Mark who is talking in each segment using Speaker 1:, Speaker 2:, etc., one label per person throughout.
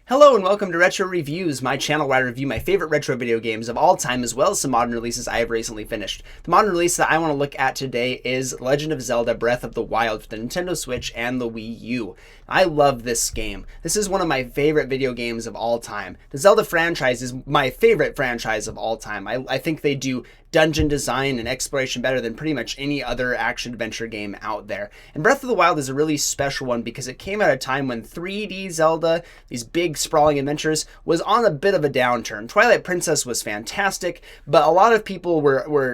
Speaker 1: Hello and welcome to Retro Reviews, my channel where I review my favorite retro video games of all time as well as some modern releases I have recently finished. The modern release that I want to look at today is Legend of Zelda Breath of the Wild for the Nintendo Switch and the Wii U. I love this game. This is one of my favorite video games of all time. The Zelda franchise is my favorite franchise of all time. I think they do dungeon design and exploration better than pretty much any other action-adventure game out there. And Breath of the Wild is a really special one because it came at a time when 3D Zelda, these big sprawling adventures, was on a bit of a downturn. Twilight Princess was fantastic, but a lot of people were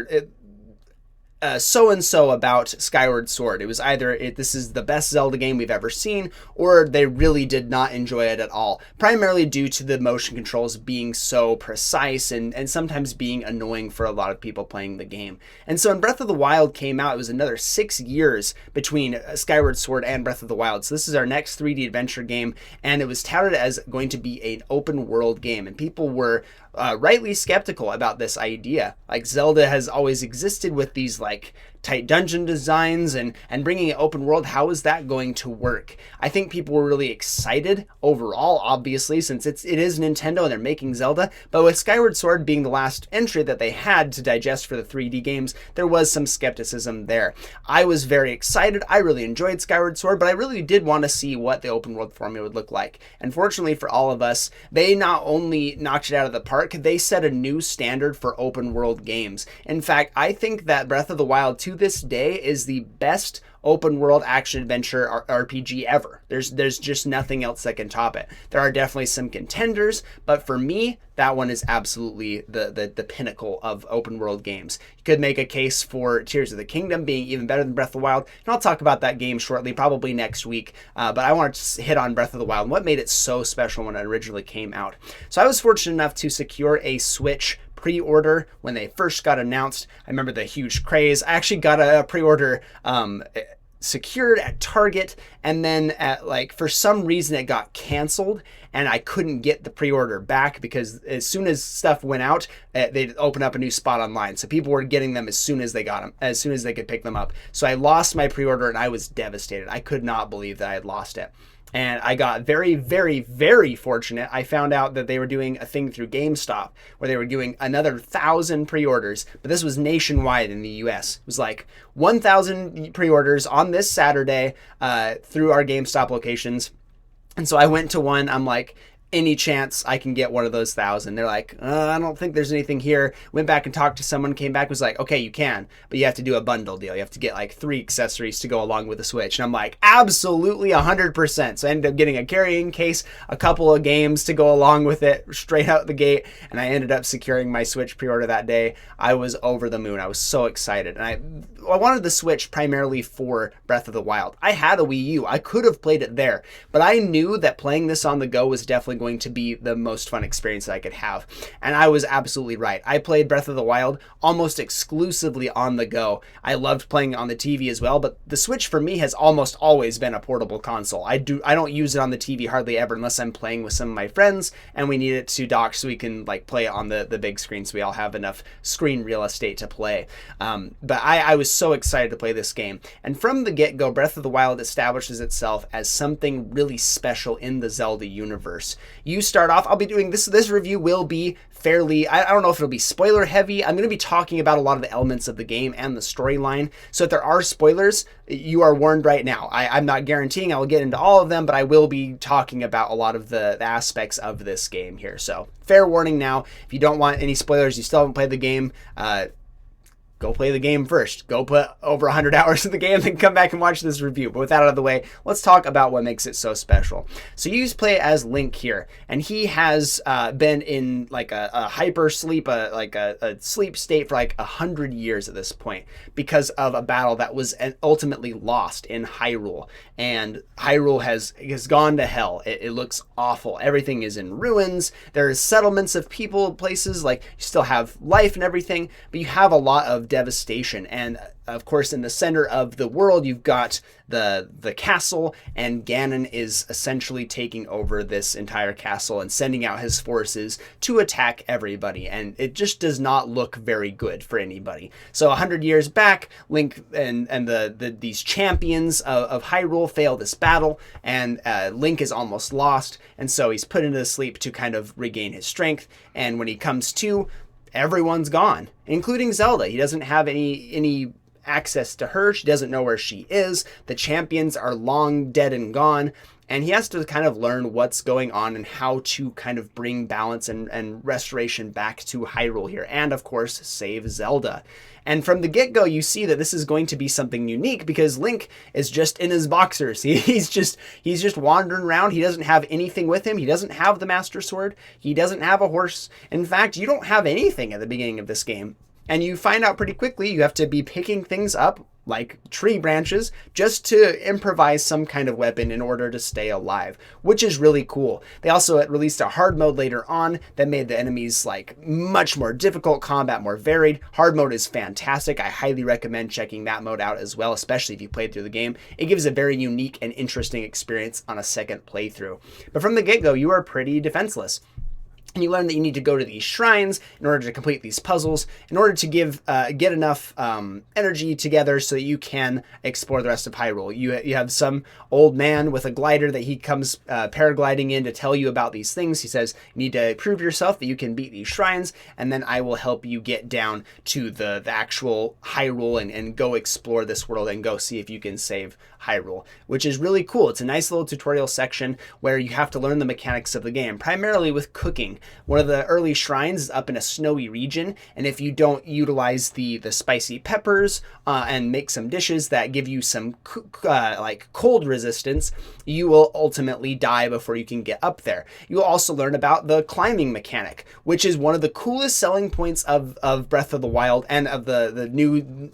Speaker 1: so-and-so about Skyward Sword. It was either this is the best Zelda game we've ever seen, or they really did not enjoy it at all, primarily due to the motion controls being so precise and sometimes being annoying for a lot of people playing the game. And so when Breath of the Wild came out, it was another 6 years between Skyward Sword and Breath of the Wild. So this is our next 3D adventure game, and it was touted as going to be an open world game, and people were rightly skeptical about this idea. Like, Zelda has always existed with these like tight dungeon designs and bringing it open world. How is that going to work? I think people were really excited overall, obviously, since it is Nintendo and they're making Zelda, but with Skyward Sword being the last entry that they had to digest for the 3D games, there was some skepticism there. I was very excited. I really enjoyed Skyward Sword, but I really did want to see what the open world formula would look like. And fortunately for all of us, they not only knocked it out of the park, they set a new standard for open world games. In fact, I think that Breath of the Wild to this day is the best open world action adventure RPG ever. There's just nothing else that can top it. There are definitely some contenders, but for me, that one is absolutely the pinnacle of open world games. You could make a case for Tears of the Kingdom being even better than Breath of the Wild, and I'll talk about that game shortly, probably next week, but I want to hit on Breath of the Wild and what made it so special when it originally came out. So I was fortunate enough to secure a Switch pre-order when they first got announced. I remember the huge craze. I actually got a pre-order secured at Target, and then for some reason it got canceled and I couldn't get the pre-order back because as soon as stuff went out, they'd open up a new spot online. So people were getting them as soon as they got them, as soon as they could pick them up. So I lost my pre-order and I was devastated. I could not believe that I had lost it. And I got very, very, very fortunate. I found out that they were doing a thing through GameStop where they were doing another 1,000 pre-orders, but this was nationwide in the US. It was like 1,000 pre-orders on this Saturday through our GameStop locations. And so I went to one. I'm like, any chance I can get one of those 1,000? They're like, I don't think there's anything here. Went back and talked to someone, came back, was like, okay, you can, but you have to do a bundle deal. You have to get like 3 accessories to go along with the Switch. And I'm like, absolutely 100%. So I ended up getting a carrying case, a couple of games to go along with it straight out the gate. And I ended up securing my Switch pre-order that day. I was over the moon. I was so excited. And I wanted the Switch primarily for Breath of the Wild. I had a Wii U. I could have played it there, but I knew that playing this on the go was definitely going to be the most fun experience that I could have. And I was absolutely right. I played Breath of the Wild almost exclusively on the go. I loved playing it on the TV as well, but the Switch for me has almost always been a portable console. I don't use it on the TV hardly ever unless I'm playing with some of my friends and we need it to dock so we can like play it on the big screen so we all have enough screen real estate to play. But I was so excited to play this game. And from the get-go, Breath of the Wild establishes itself as something really special in the Zelda universe. You start off, I'll be doing this review will be fairly, I don't know if it'll be spoiler heavy. I'm going to be talking about a lot of the elements of the game and the storyline. So if there are spoilers, you are warned right now. I'm not guaranteeing I will get into all of them, but I will be talking about a lot of the aspects of this game here. So fair warning now, if you don't want any spoilers, you still haven't played the game, go play the game first. Go put over 100 hours in the game, then come back and watch this review. But with that out of the way, let's talk about what makes it so special. So you play as Link here, and he has been in like a hyper sleep, like a sleep state for like 100 years at this point because of a battle that was ultimately lost in Hyrule. And Hyrule has gone to hell. It looks awful. Everything is in ruins. There's settlements of people, places, like you still have life and everything, but you have a lot of devastation. And of course, in the center of the world, you've got the castle, and Ganon is essentially taking over this entire castle and sending out his forces to attack everybody. And it just does not look very good for anybody. So 100 years back, Link and these champions of Hyrule fail this battle, and Link is almost lost, and so he's put into sleep to kind of regain his strength. And when he comes to, everyone's gone, including Zelda. He doesn't have any access to her. She doesn't know where she is. The champions are long dead and gone. And he has to kind of learn what's going on and how to kind of bring balance and restoration back to Hyrule here. And of course, save Zelda. And from the get-go, you see that this is going to be something unique because Link is just in his boxers. He's just wandering around. He doesn't have anything with him. He doesn't have the Master Sword. He doesn't have a horse. In fact, you don't have anything at the beginning of this game. And you find out pretty quickly you have to be picking things up like tree branches just to improvise some kind of weapon in order to stay alive, which is really cool. They also released a hard mode later on that made the enemies like much more difficult, combat more varied. Hard mode is fantastic. I highly recommend checking that mode out as well, especially if you played through the game. It gives a very unique and interesting experience on a second playthrough. But from the get-go, you are pretty defenseless. And you learn that you need to go to these shrines in order to complete these puzzles, in order to get enough energy together so that you can explore the rest of Hyrule. You have some old man with a glider that he comes paragliding in to tell you about these things. He says, you need to prove yourself that you can beat these shrines, and then I will help you get down to the actual Hyrule and go explore this world and go see if you can save Hyrule, which is really cool. It's a nice little tutorial section where you have to learn the mechanics of the game, primarily with cooking. One of the early shrines is up in a snowy region, and if you don't utilize the spicy peppers and make some dishes that give you some like cold resistance, you will ultimately die before you can get up there. You will also learn about the climbing mechanic, which is one of the coolest selling points of Breath of the Wild and of the new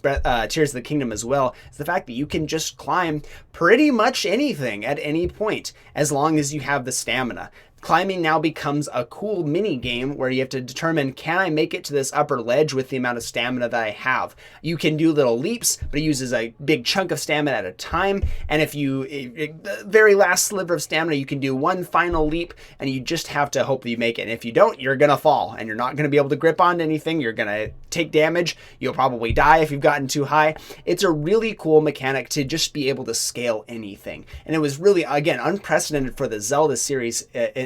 Speaker 1: Tears of the Kingdom as well. It's the fact that you can just climb pretty much anything at any point as long as you have the stamina. Climbing now becomes a cool mini game where you have to determine, can I make it to this upper ledge with the amount of stamina that I have? You can do little leaps, but it uses a big chunk of stamina at a time. And if the very last sliver of stamina, you can do one final leap, and you just have to hope that you make it. And if you don't, you're going to fall, and you're not going to be able to grip onto anything. You're going to take damage. You'll probably die if you've gotten too high. It's a really cool mechanic to just be able to scale anything. And it was really, again, unprecedented for the Zelda series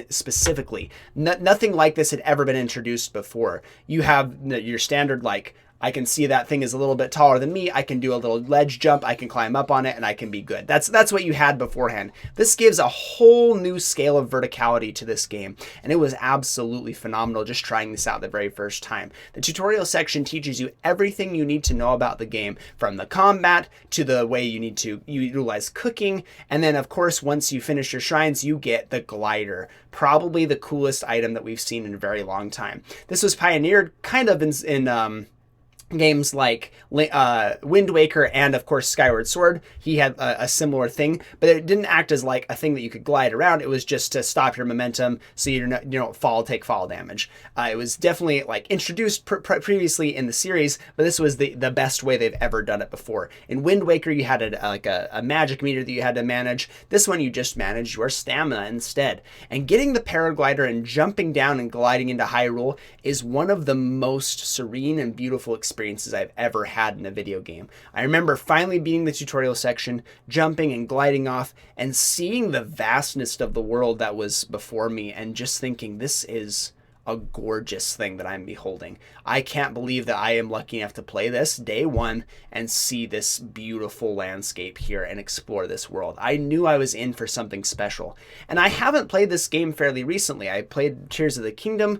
Speaker 1: specifically. Nothing like this had ever been introduced before. You have your standard, like, I can see that thing is a little bit taller than me. I can do a little ledge jump. I can climb up on it and I can be good. That's what you had beforehand. This gives a whole new scale of verticality to this game. And it was absolutely phenomenal just trying this out the very first time. The tutorial section teaches you everything you need to know about the game, from the combat to the way you need to utilize cooking. And then of course, once you finish your shrines, you get the glider. Probably the coolest item that we've seen in a very long time. This was pioneered kind of in games like Wind Waker and of course Skyward Sword. He had a similar thing, but it didn't act as like a thing that you could glide around. It was just to stop your momentum so you don't take fall damage. It was definitely like introduced previously in the series, but this was the best way they've ever done it before. In Wind Waker, you had a magic meter that you had to manage. This one, you just managed your stamina instead. And getting the paraglider and jumping down and gliding into Hyrule is one of the most serene and beautiful experiences I've ever had in a video game. I remember finally beating the tutorial section, jumping and gliding off, and seeing the vastness of the world that was before me, and just thinking, this is a gorgeous thing that I'm beholding. I can't believe that I am lucky enough to play this day one and see this beautiful landscape here and explore this world. I knew I was in for something special. And I haven't played this game fairly recently. I played Tears of the Kingdom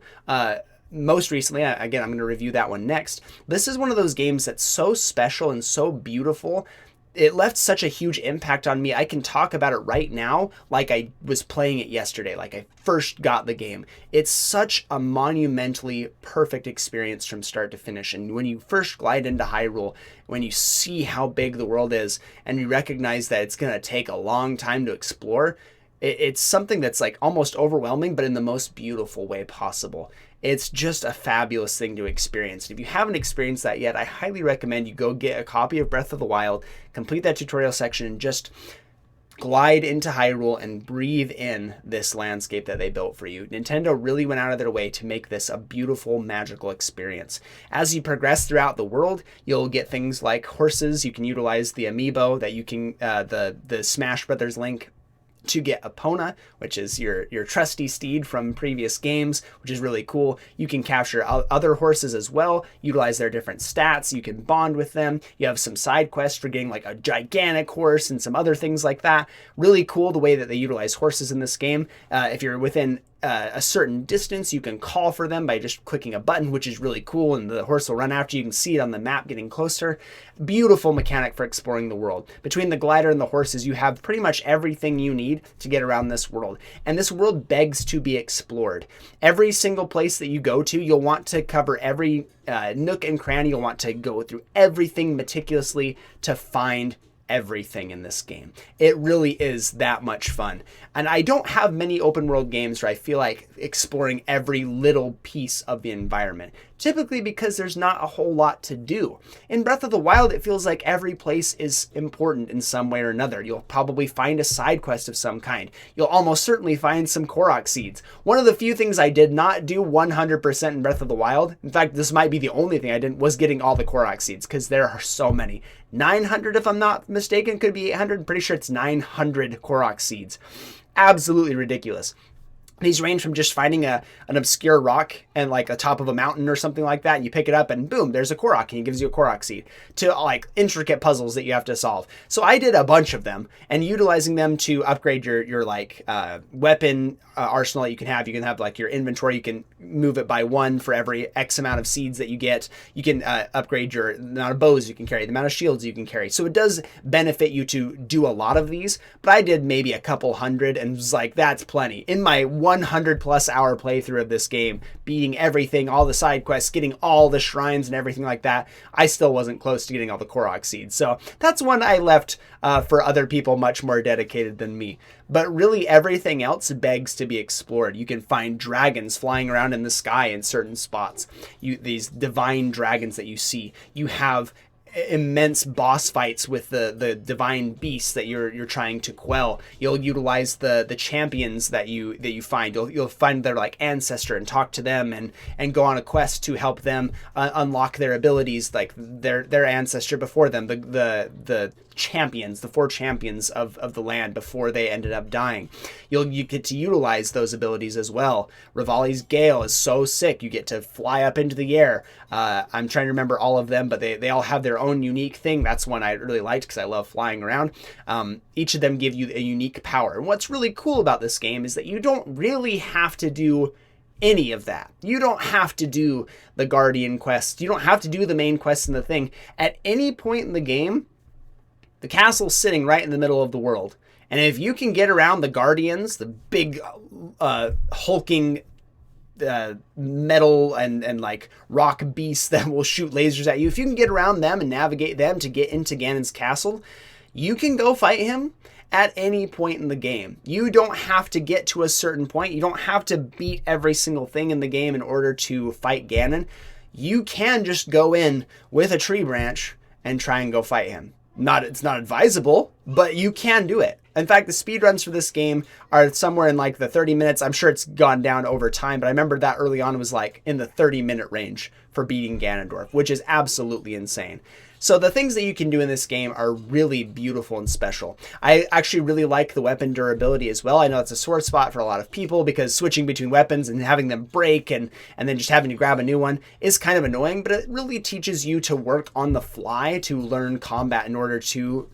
Speaker 1: most recently. Again, I'm going to review that one next. This is one of those games that's so special and so beautiful. It left such a huge impact on me. I can talk about it right now like I was playing it yesterday, like I first got the game. It's such a monumentally perfect experience from start to finish. And when you first glide into Hyrule, when you see how big the world is and you recognize that it's going to take a long time to explore, It's something that's like almost overwhelming, but in the most beautiful way possible. It's just a fabulous thing to experience. If you haven't experienced that yet, I highly recommend you go get a copy of Breath of the Wild, complete that tutorial section, and just glide into Hyrule and breathe in this landscape that they built for you. Nintendo really went out of their way to make this a beautiful, magical experience. As you progress throughout the world, you'll get things like horses. You can utilize the amiibo that you can, the Smash Brothers Link, to get Epona, which is your trusty steed from previous games, which is really cool. You can capture other horses as well, utilize their different stats. You can bond with them. You have some side quests for getting like a gigantic horse and some other things like that. Really cool the way that they utilize horses in this game. If you're within a certain distance, you can call for them by just clicking a button, which is really cool, and the horse will run after you. You can see it on the map getting closer. Beautiful mechanic for exploring the world. Between the glider and the horses, you have pretty much everything you need to get around this world, and this world begs to be explored. Every single place that you go to, you'll want to cover every nook and cranny. You'll want to go through everything meticulously to find everything in this game. It really is that much fun. And I don't have many open world games where I feel like exploring every little piece of the environment, typically because there's not a whole lot to do. In Breath of the Wild, it feels like every place is important in some way or another. You'll probably find a side quest of some kind. You'll almost certainly find some Korok seeds. One of the few things I did not do 100% in Breath of the Wild, in fact, this might be the only thing I didn't, was getting all the Korok seeds, because there are so many. 900 if I'm not mistaken, could be 800. I'm pretty sure it's 900 Korok seeds. Absolutely ridiculous. These range from just finding an obscure rock and like the top of a mountain or something like that, and you pick it up and boom, there's a Korok, and he gives you a Korok seed, to like intricate puzzles that you have to solve. So I did a bunch of them, and utilizing them to upgrade your like weapon arsenal that you can have. You can have like your inventory, you can move it by one for every X amount of seeds that you get. You can upgrade the amount of bows you can carry, the amount of shields you can carry. So it does benefit you to do a lot of these, but I did maybe a couple hundred and was like, that's plenty. In my 100 plus hour playthrough of this game, beating everything, all the side quests, getting all the shrines and everything like that, I still wasn't close to getting all the Korok seeds. So that's one I left for other people much more dedicated than me. But really everything else begs to be explored. You can find dragons flying around in the sky in certain spots. These divine dragons that you see. You have immense boss fights with the divine beasts that you're trying to quell. You'll utilize the champions that you find. You'll find their like ancestor and talk to them and go on a quest to help them unlock their abilities, like their ancestor before them, the champions, the 4 champions of the land before they ended up dying. You get to utilize those abilities as well. Rivali's Gale is so sick. You get to fly up into the air. I'm trying to remember all of them, but they all have their own unique thing. That's one I really liked because I love flying around. Each of them give you a unique power. And what's really cool about this game is that you don't really have to do any of that. You don't have to do the Guardian quest. You don't have to do the main quest in the thing. At any point in the game, the castle's sitting right in the middle of the world. And if you can get around the Guardians, the big hulking metal and like rock beasts that will shoot lasers at you, if you can get around them and navigate them to get into Ganon's castle, you can go fight him at any point in the game. You don't have to get to a certain point. You don't have to beat every single thing in the game in order to fight Ganon. You can just go in with a tree branch and try and go fight him. It's not advisable, but you can do it. In fact, the speedruns for this game are somewhere in like the 30 minutes. I'm sure it's gone down over time, but I remember that early on was like in the 30-minute range for beating Ganondorf, which is absolutely insane. So the things that you can do in this game are really beautiful and special. I actually really like the weapon durability as well. I know it's a sore spot for a lot of people because switching between weapons and having them break and then just having to grab a new one is kind of annoying, but it really teaches you to work on the fly to learn combat in order to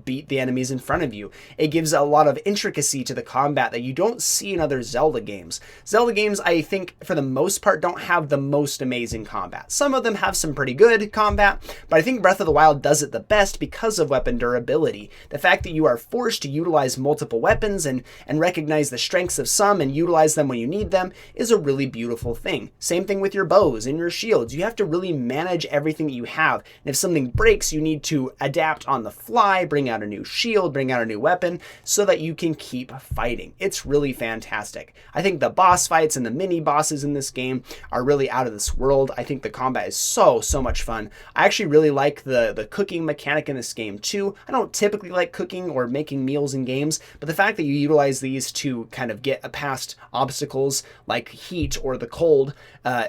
Speaker 1: beat the enemies in front of you. It gives a lot of intricacy to the combat that you don't see in other Zelda games. Zelda games, I think, for the most part, don't have the most amazing combat. Some of them have some pretty good combat, but I think Breath of the Wild does it the best because of weapon durability. The fact that you are forced to utilize multiple weapons and recognize the strengths of some and utilize them when you need them is a really beautiful thing. Same thing with your bows and your shields. You have to really manage everything that you have. And if something breaks, you need to adapt on the fly, bring out a new shield, bring out a new weapon, so that you can keep fighting. It's really fantastic. I think the boss fights and the mini bosses in this game are really out of this world. I think the combat is so much fun. I actually really like the cooking mechanic in this game too. I don't typically like cooking or making meals in games, but the fact that you utilize these to kind of get past obstacles like heat or the cold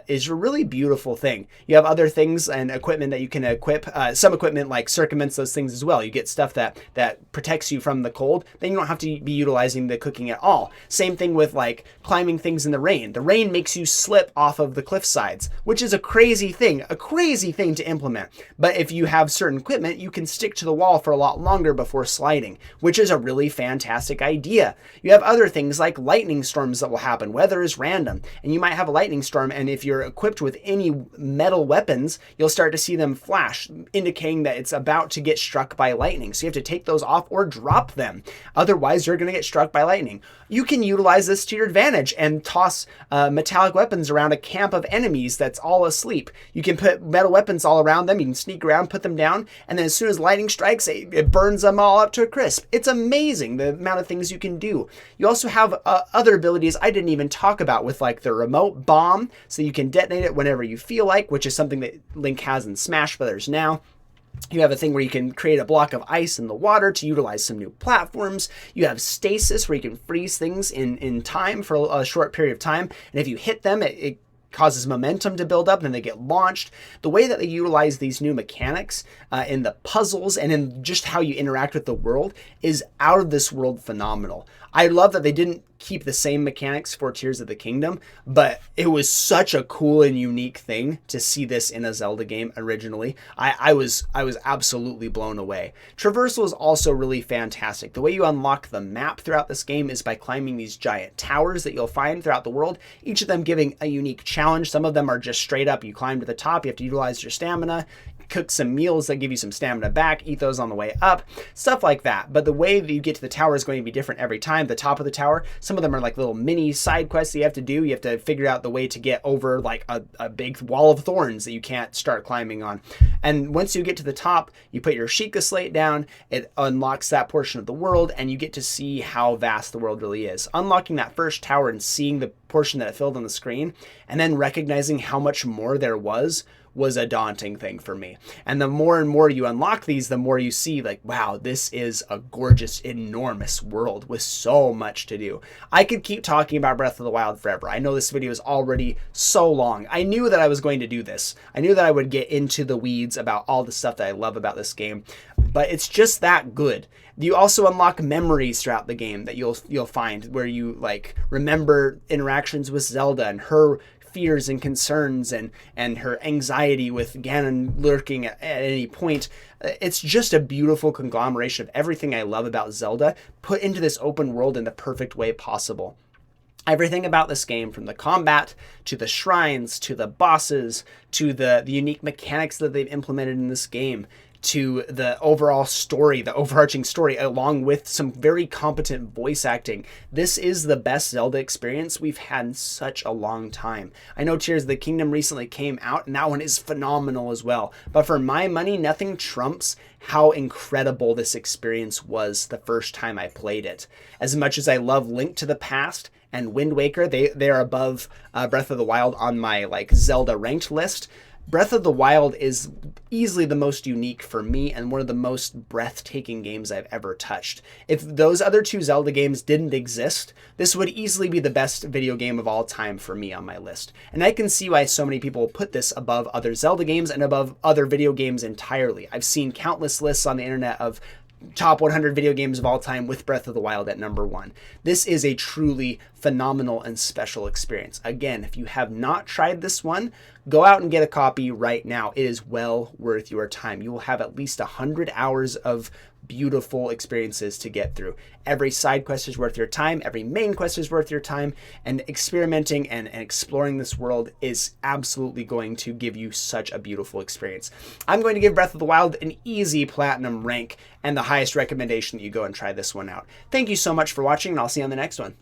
Speaker 1: is a really beautiful thing. You have other things and equipment that you can equip. Some equipment like circumvents those things as well. You get stuff that protects you from the cold. Then you don't have to be utilizing the cooking at all. Same thing with like climbing things in the rain. The rain makes you slip off of the cliff sides, which is a crazy thing to implement. But if you have certain equipment, you can stick to the wall for a lot longer before sliding, which is a really fantastic idea. You have other things like lightning storms that will happen. Weather is random, and you might have a lightning storm, and if you're equipped with any metal weapons, you'll start to see them flash, indicating that it's about to get struck by lightning. So you have to take those off or drop them. Otherwise, you're going to get struck by lightning. You can utilize this to your advantage and toss metallic weapons around a camp of enemies that's all asleep. You can put metal weapons all around them. You can sneak around, put them down, and then as soon as lightning strikes, it burns them all up to a crisp. It's amazing the amount of things you can do. You also have other abilities I didn't even talk about with like the remote bomb, so you can detonate it whenever you feel like, which is something that Link has in Smash Brothers now. You have a thing where you can create a block of ice in the water to utilize some new platforms. You have stasis where you can freeze things in time for a short period of time. And if you hit them, it causes momentum to build up and then they get launched. The way that they utilize these new mechanics in the puzzles and in just how you interact with the world is out of this world phenomenal. I love that they didn't keep the same mechanics for Tears of the Kingdom, but it was such a cool and unique thing to see this in a Zelda game originally. I was absolutely blown away. Traversal is also really fantastic. The way you unlock the map throughout this game is by climbing these giant towers that you'll find throughout the world, each of them giving a unique challenge. Some of them are just straight up, you climb to the top, you have to utilize your stamina, cook some meals that give you some stamina back, eat those on the way up, stuff like that. But the way that you get to the tower is going to be different every time. The top of the tower, some of them are like little mini side quests that you have to do. You have to figure out the way to get over like a big wall of thorns that you can't start climbing on. And once you get to the top, you put your Sheikah Slate down, it unlocks that portion of the world, and you get to see how vast the world really is. Unlocking that first tower and seeing the portion that it filled on the screen, and then recognizing how much more there was a daunting thing for me. And the more and more you unlock these, the more you see like, wow, this is a gorgeous, enormous world with so much to do. I could keep talking about Breath of the Wild forever. I know this video is already so long. I knew that I was going to do this. I knew that I would get into the weeds about all the stuff that I love about this game, but it's just that good. You also unlock memories throughout the game that you'll find where you like remember interactions with Zelda and her fears and concerns and her anxiety with Ganon lurking at any point. It's just a beautiful conglomeration of everything I love about Zelda put into this open world in the perfect way possible. Everything about this game, from the combat to the shrines to the bosses to the unique mechanics that they've implemented in this game, to the overall story, the overarching story, along with some very competent voice acting. This is the best Zelda experience we've had in such a long time. I know Tears of the Kingdom recently came out, and that one is phenomenal as well. But for my money, nothing trumps how incredible this experience was the first time I played it. As much as I love Link to the Past and Wind Waker, they are above Breath of the Wild on my like Zelda ranked list. Breath of the Wild is easily the most unique for me and one of the most breathtaking games I've ever touched. If those other two Zelda games didn't exist, this would easily be the best video game of all time for me on my list. And I can see why so many people put this above other Zelda games and above other video games entirely. I've seen countless lists on the internet of top 100 video games of all time with Breath of the Wild at number 1. This is a truly phenomenal and special experience. Again, if you have not tried this one, go out and get a copy right now. It is well worth your time. You will have at least 100 hours of beautiful experiences to get through. Every side quest is worth your time. Every main quest is worth your time. And experimenting and exploring this world is absolutely going to give you such a beautiful experience. I'm going to give Breath of the Wild an easy platinum rank and the highest recommendation that you go and try this one out. Thank you so much for watching, and I'll see you on the next one.